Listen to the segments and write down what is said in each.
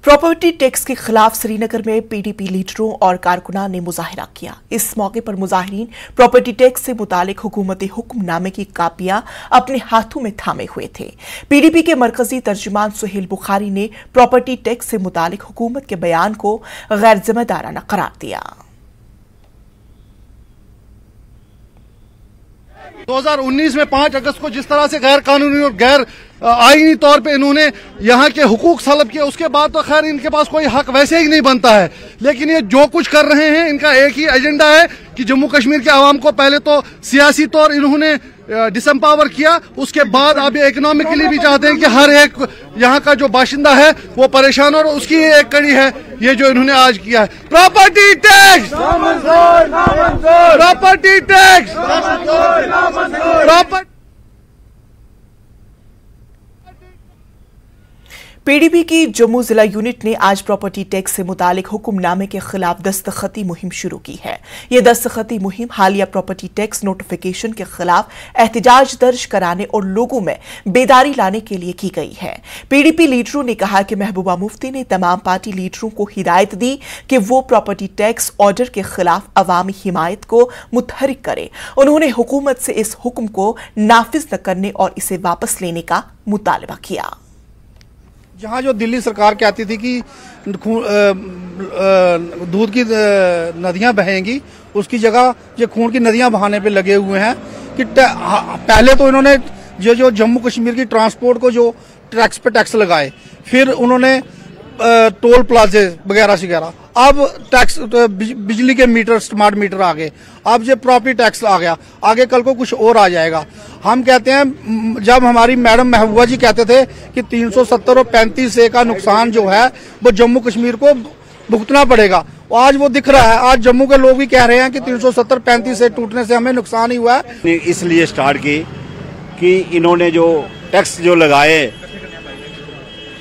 Property tax के खिलाफ श्रीनगर में पीडीपी लीडरों और कारकुनान ने मुजाहिरा किया। इस मौके पर मुजाहिरीन प्रॉपर्टी टैक्स से मुतालिक हुकूमती हुक्मनामे की कापियां अपने हाथों में थामे हुए थे। पीडीपी के मरकजी तर्जुमान सुहेल बुखारी ने प्रॉपर्टी टैक्स से मुतालिक हुकूमत के बयान को गैर जिम्मेदाराना करार दिया। 2019 में 5 अगस्त को जिस तरह से गैर कानूनी और गैर आईनी तौर पे इन्होंने यहाँ के हुकूक सलब किए, उसके बाद तो खैर इनके पास कोई हक वैसे ही नहीं बनता है। लेकिन ये जो कुछ कर रहे हैं, इनका एक ही एजेंडा है कि जम्मू कश्मीर के आवाम को पहले तो सियासी तौर इन्होंने डिसम्पावर किया, उसके बाद अब ये इकोनॉमिकली भी चाहते हैं कि हर एक यहाँ का जो बाशिंदा है वो परेशान हो। और उसकी एक कड़ी है ये जो इन्होंने आज किया है, property tax, property tax, property. PDP की जम्मू जिला यूनिट ने आज प्रॉपर्टी टैक्स से मुतालिक हुक्मनामे के खिलाफ दस्तखती मुहिम शुरू की है। यह दस्तखती मुहिम हालिया प्रॉपर्टी टैक्स नोटिफिकेशन के खिलाफ एहतजाज दर्ज कराने और लोगों में बेदारी लाने के लिए की गई है। पीडीपी लीडरों ने कहा कि महबूबा मुफ्ती ने तमाम पार्टी लीडरों को हिदायत दी कि वो प्रॉपर्टी टैक्स ऑर्डर के खिलाफ अवामी हिमायत को मुतहरिक करें। उन्होंने हुकूमत से इस हुक्म को नाफिज न करने और इसे वापस लेने का मुतालबा किया। जहाँ जो दिल्ली सरकार कहती थी कि दूध की नदियां बहेंगी, उसकी जगह ये खून की नदियां बहाने पे लगे हुए हैं कि पहले तो इन्होंने जो जम्मू कश्मीर की ट्रांसपोर्ट को जो टैक्स पे टैक्स लगाए, फिर उन्होंने टोल प्लाजे वगैरह वगैरह, अब टैक्स बिजली के मीटर, स्मार्ट मीटर आ गए, अब ये प्रॉपर्टी टैक्स आ गया, आगे कल को कुछ और आ जाएगा। हम कहते हैं, जब हमारी मैडम महबूबा जी कहते थे कि 370 और 35A का नुकसान जो है वो जम्मू कश्मीर को भुगतना पड़ेगा, आज वो दिख रहा है। आज जम्मू के लोग भी कह रहे हैं कि 370 35A टूटने से हमें नुकसान ही हुआ है। इसलिए स्टार्ट की कि इन्होंने जो टैक्स जो लगाए,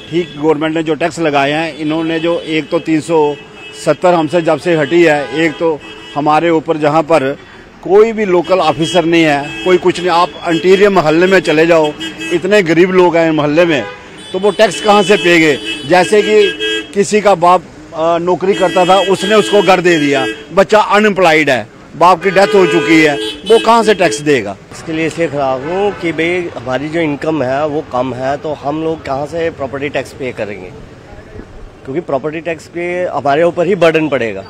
ठीक गवर्नमेंट ने जो टैक्स लगाए हैं, इन्होंने जो एक तो 370 हमसे जब से हटी है, एक तो हमारे ऊपर जहां पर कोई भी लोकल ऑफिसर नहीं है, कोई कुछ नहीं। आप इंटीरियर मोहल्ले में चले जाओ, इतने गरीब लोग हैं मोहल्ले में, तो वो टैक्स कहाँ से पेगे। जैसे कि किसी का बाप नौकरी करता था, उसने उसको घर दे दिया, बच्चा अनएम्प्लॉयड है, बाप की डेथ हो चुकी है, वो कहाँ से टैक्स देगा। इसके लिए इसलिए खराब हूँ कि भाई हमारी जो इनकम है वो कम है, तो हम लोग कहाँ से प्रॉपर्टी टैक्स पे करेंगे, क्योंकि प्रॉपर्टी टैक्स पे हमारे ऊपर ही बर्डन पड़ेगा।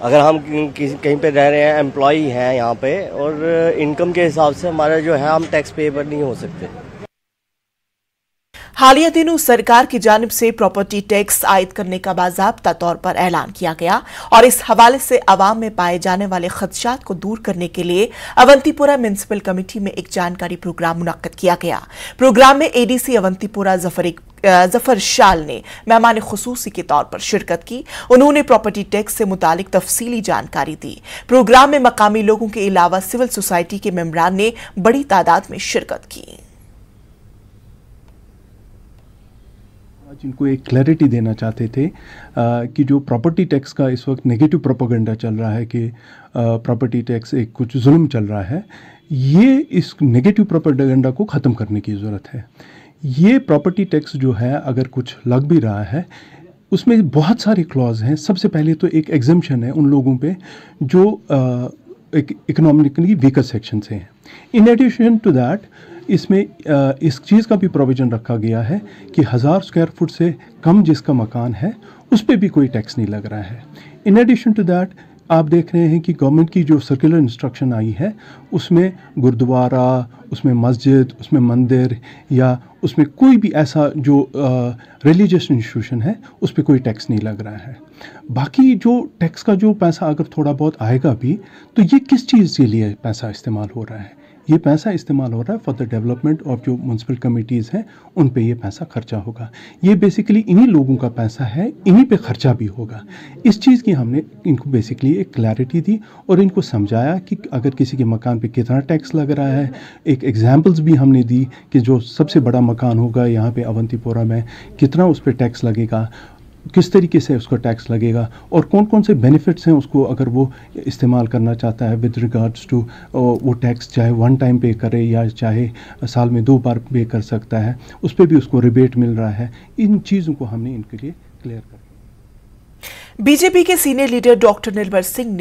अगर हम कहीं पे रह रहे हैं, एम्प्लॉई हैं यहाँ पे, और इनकम के हिसाब से हमारा जो है हम टैक्स पेपर नहीं हो सकते। हालिया दिनों सरकार की जानिब से प्रॉपर्टी टैक्स आयद करने का बाज़ाब्ता तौर पर ऐलान किया गया और इस हवाले से अवाम में पाए जाने वाले खदशात को दूर करने के लिए अवंतीपुरा म्युनिसिपल कमेटी में एक जानकारी प्रोग्राम मुनक्कद किया गया। प्रोग्राम में एडीसी अवंतीपुरा जफर शाल ने मेहमान खुसूसी के तौर पर शिरकत की। उन्होंने प्रॉपर्टी टैक्स से मुतालिक तफसीली जानकारी दी। प्रोग्राम में मकामी लोगों के अलावा सिविल सोसाइटी के मेंबरान ने बड़ी तादाद में शिरकत की। जिनको एक क्लैरिटी देना चाहते थे कि जो प्रॉपर्टी टैक्स का इस वक्त नेगेटिव प्रोपेगेंडा चल रहा है कि प्रॉपर्टी टैक्स एक कुछ जुल्म चल रहा है, ये इस नेगेटिव प्रोपेगेंडा को ख़त्म करने की ज़रूरत है। ये प्रॉपर्टी टैक्स जो है, अगर कुछ लग भी रहा है, उसमें बहुत सारे क्लॉज हैं। सबसे पहले तो एक एग्जम्पशन है उन लोगों पे जो एक इकोनॉमिकली वीकर सेक्शन से हैं। इन एडिशन टू दैट, इसमें इस चीज़ का भी प्रोविज़न रखा गया है कि 1000 स्क्वायर फुट से कम जिसका मकान है उस पर भी कोई टैक्स नहीं लग रहा है। इन एडिशन टू दैट, आप देख रहे हैं कि गवर्नमेंट की जो सर्कुलर इंस्ट्रक्शन आई है, उसमें गुरुद्वारा, उसमें मस्जिद, उसमें मंदिर या उसमें कोई भी ऐसा जो रिलीजियस इंस्टीट्यूशन है, उस पर कोई टैक्स नहीं लग रहा है। बाकी जो टैक्स का जो पैसा अगर थोड़ा बहुत आएगा भी, तो ये किस चीज़ के लिए पैसा इस्तेमाल हो रहा है? ये पैसा इस्तेमाल हो रहा है फॉर द डेवलपमेंट ऑफ जो म्युनिसिपल कमिटीज़ हैं, उन पे ये पैसा खर्चा होगा। ये बेसिकली इन्हीं लोगों का पैसा है, इन्हीं पे खर्चा भी होगा। इस चीज़ की हमने इनको बेसिकली एक क्लैरिटी दी और इनको समझाया कि अगर किसी के मकान पे कितना टैक्स लग रहा है। एक एग्जांपल्स भी हमने दी कि जो सबसे बड़ा मकान होगा यहाँ पे अवंतीपोरा में, कितना उस पर टैक्स लगेगा। किस तरीके से उसको टैक्स लगेगा और कौन कौन से बेनिफिट्स हैं उसको अगर वो इस्तेमाल करना चाहता है विद रिगार्ड्स टू वो टैक्स चाहे वन टाइम पे करे या चाहे साल में 2 बार पे कर सकता है, उस पर भी उसको रिबेट मिल रहा है। इन चीज़ों को हमने इनके लिए क्लियर कर। बीजेपी के senior leader doctor Nirmal Singh ने